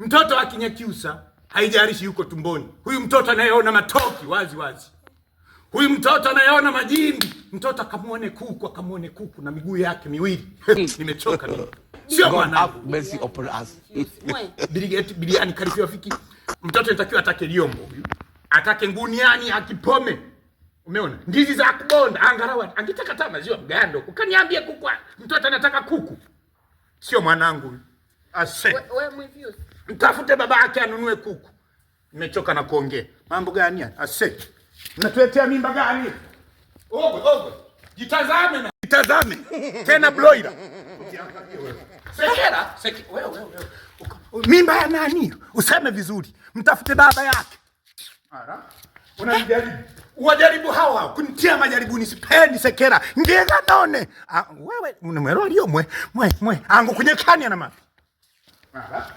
Mtoto akinyakiusa haijalishi yuko tumboni. Huyu mtoto anayeona matoki wazi wazi. Huyu mtoto anayeona majimbi, mtoto akamuone kuku na miguu yake miwili. Nimechoka mimi. Sio mwanangu. Mercy upon us. Biliani karibia fiki. Mtoto anatakiwa atake liombo huyu. Atake nguniani akipome. Umeona? Ndizi za kubonda angalau angetaka tama maziwa mgando. Ukaniambia kuku. Mtoto anataka kuku. Sio mwanangu. Ase. Wewe mwivius. Mtafute baba yake anunue kuku. Nimechoka na kuongea. Mambo gani haya? Ase. Mnatuletea mimba gani? Ogo. Jitazame na. Jitazame. Tena broiler. Sekera. Wewe. Mimba ya nani? Useme vizuri. Mtafute baba yake. Ara. Unanijaribu. Uwajaribu hawa kunitia majaribuni, sipendi sekera. Ngega none. Wewe unamwelewa lio mwe. Angu kunyekania na mapi. Ara.